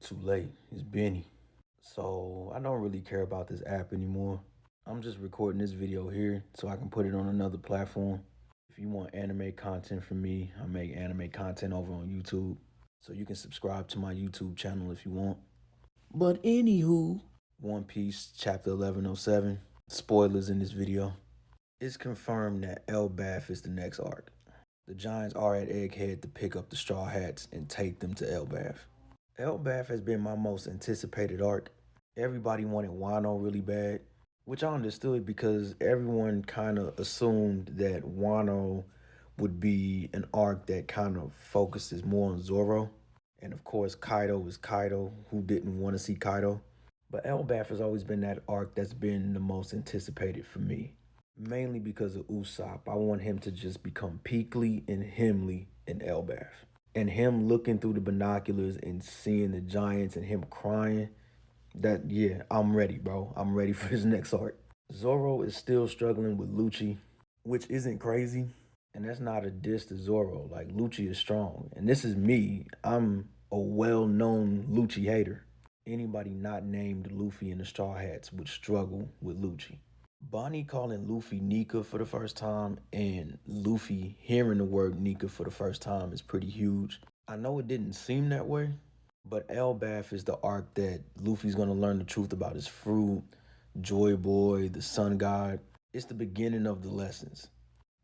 Too late. It's Benny. So I don't really care about this app anymore. I'm just recording this video here so I can put it on another platform. If you want anime content from me, I make anime content over on YouTube. So you can subscribe to my YouTube channel if you want. But anywho, One Piece chapter 1107. Spoilers in this video. It's confirmed that Elbaf is the next arc. The Giants are at Egghead to pick up the Straw Hats and take them to Elbaf. Elbaf has been my most anticipated arc. Everybody wanted Wano really bad, which I understood because everyone kind of assumed that Wano would be an arc that kind of focuses more on Zoro. And of course, Kaido is Kaido, who didn't want to see Kaido. But Elbaf has always been that arc that's been the most anticipated for me. Mainly because of Usopp. I want him to just become Peakly and Himly in Elbaf. And him looking through the binoculars and seeing the Giants and him crying, yeah, I'm ready, bro. I'm ready for his next arc. Zoro is still struggling with Lucci, which isn't crazy. And that's not a diss to Zoro. Like, Lucci is strong. And this is me. I'm a well-known Lucci hater. Anybody not named Luffy in the Straw Hats would struggle with Lucci. Bonnie calling Luffy Nika for the first time and Luffy hearing the word Nika for the first time is pretty huge. I know it didn't seem that way, but Elbaf is the arc that Luffy's gonna learn the truth about his fruit, Joy Boy, the Sun God. It's the beginning of the lessons.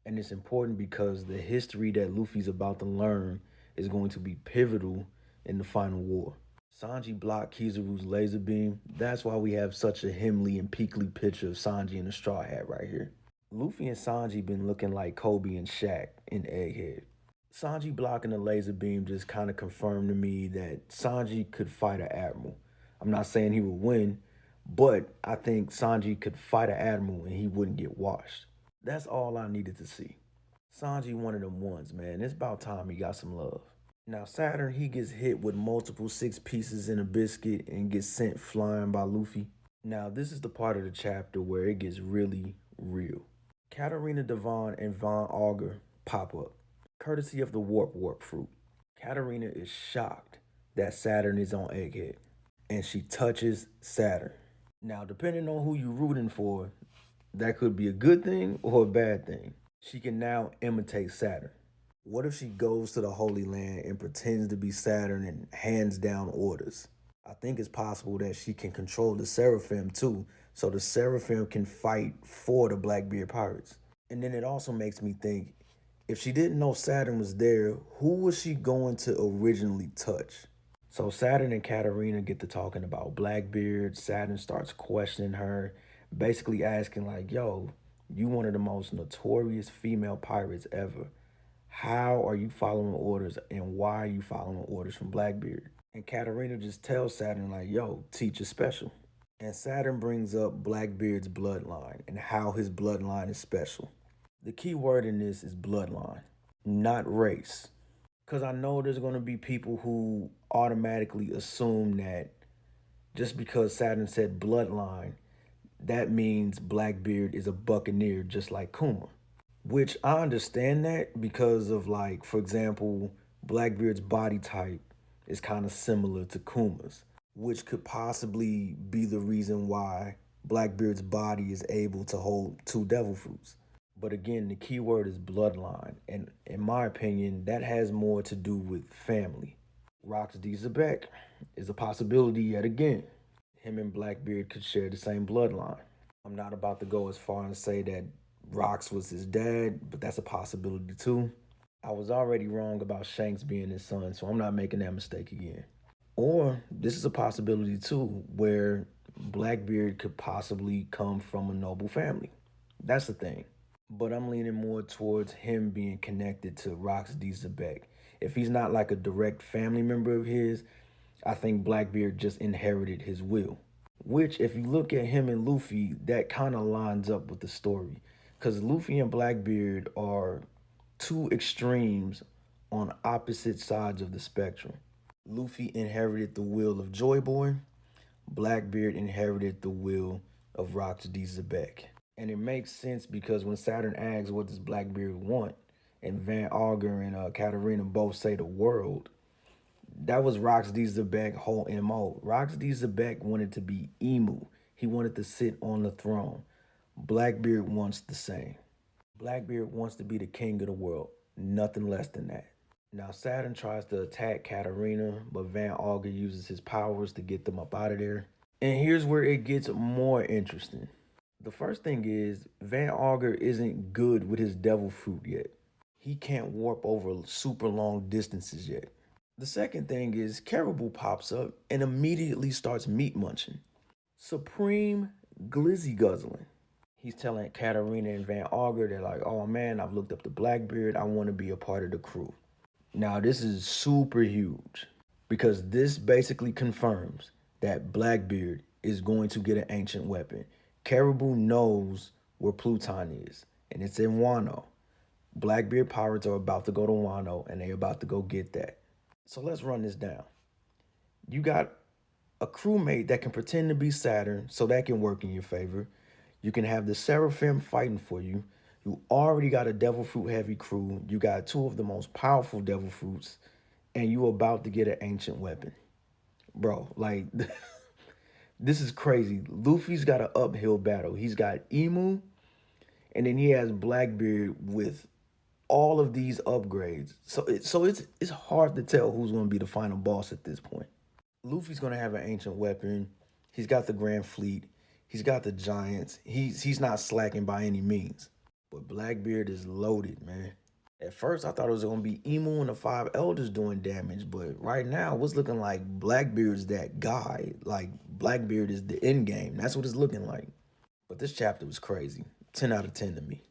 And it's important because the history that Luffy's about to learn is going to be pivotal in the final war. Sanji blocked Kizaru's laser beam. That's why we have such a Himly and Peakly picture of Sanji in a straw hat right here. Luffy and Sanji been looking like Kobe and Shaq in Egghead. Sanji blocking the laser beam just kind of confirmed to me that Sanji could fight an admiral. I'm not saying he would win, but I think Sanji could fight an admiral and he wouldn't get washed. That's all I needed to see. Sanji one of them ones, man. It's about time he got some love. Now Saturn, he gets hit with multiple six pieces in a biscuit and gets sent flying by Luffy. Now this is the part of the chapter where it gets really real. Katarina Devon and Von Auger pop up, courtesy of the Warp fruit. Katarina is shocked that Saturn is on Egghead, and she touches Saturn. Now, depending on who you're rooting for, that could be a good thing or a bad thing. She can now imitate Saturn. What if she goes to the Holy Land and pretends to be Saturn and hands down orders? I think it's possible that she can control the Seraphim too, so the Seraphim can fight for the Blackbeard pirates. And then it also makes me think, if she didn't know Saturn was there, who was she going to originally touch? So Saturn and Katarina get to talking about Blackbeard. Saturn starts questioning her, basically asking like, yo, you one of the most notorious female pirates ever. How are you following orders and why are you following orders from Blackbeard? And Katarina just tells Saturn like, yo, teacher special. And Saturn brings up Blackbeard's bloodline and how his bloodline is special. The key word in this is bloodline, not race. Because I know there's going to be people who automatically assume that just because Saturn said bloodline, that means Blackbeard is a buccaneer just like Kuma. Which I understand that because of, like, for example, Blackbeard's body type is kind of similar to Kuma's, which could possibly be the reason why Blackbeard's body is able to hold two devil fruits. But again, the key word is bloodline. And in my opinion, that has more to do with family. Rox D. Zebek is a possibility yet again. Him and Blackbeard could share the same bloodline. I'm not about to go as far and say that Rox was his dad, but that's a possibility too. I was already wrong about Shanks being his son, so I'm not making that mistake again. Or this is a possibility too, where Blackbeard could possibly come from a noble family. That's the thing. But I'm leaning more towards him being connected to Rox D. Zebek. If he's not like a direct family member of his, I think Blackbeard just inherited his will. Which, if you look at him and Luffy, that kind of lines up with the story. Because Luffy and Blackbeard are two extremes on opposite sides of the spectrum. Luffy inherited the will of Joy Boy. Blackbeard inherited the will of Rox D. Zebek. And it makes sense because when Saturn asks what does Blackbeard want, and Van Auger and Katarina both say the world, That was Roxy Zebek's whole MO. Roxy Zebek wanted to be Emu. He wanted to sit on the throne. Blackbeard wants the same. Blackbeard wants to be the king of the world. Nothing less than that. Now Saturn tries to attack Katarina, but Van Auger uses his powers to get them up out of there. And here's where it gets more interesting. The first thing is Van Auger isn't good with his devil fruit yet. He can't warp over super long distances yet. The second thing is Caribou pops up and immediately starts meat munching. Supreme glizzy guzzling. He's telling Katarina and Van Auger, they're like, oh man, I've looked up the Blackbeard. I want to be a part of the crew. Now, this is super huge because this basically confirms that Blackbeard is going to get an ancient weapon. Caribou knows where Pluton is, and it's in Wano. Blackbeard pirates are about to go to Wano, and they're about to go get that. So let's run this down. You got a crewmate that can pretend to be Saturn, so that can work in your favor. You can have the Seraphim fighting for you. You already got a devil fruit heavy crew. You got two of the most powerful devil fruits, and you about to get an ancient weapon. Bro, like, this is crazy. Luffy's got an uphill battle. He's got Emu, and then he has Blackbeard with all of these upgrades. So it's hard to tell who's going to be the final boss at this point. Luffy's going to have an ancient weapon. He's got the Grand Fleet. He's got the Giants. He's not slacking by any means. But Blackbeard is loaded, man. At first, I thought it was going to be Emu and the Five Elders doing damage. But right now, it's looking like Blackbeard's that guy. Like, Blackbeard is the end game. That's what it's looking like. But this chapter was crazy. 10 out of 10 to me.